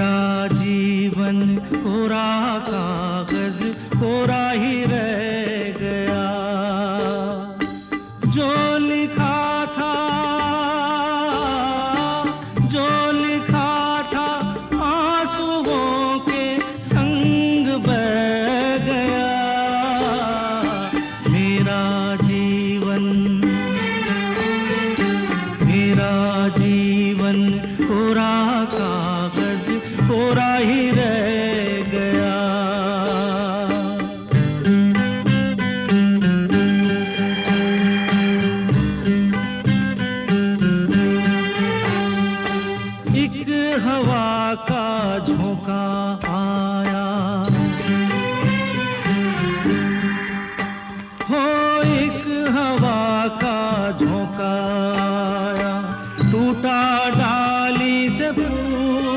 मेरा जीवन कोरा कागज कोरा ही रह गया। जो लिखा था, जो लिखा था आंसुओं के संग बह गया। मेरा जीवन, मेरा जीवन कोरा कागज कोरा ही रह गया। एक हवा का झोंका आया,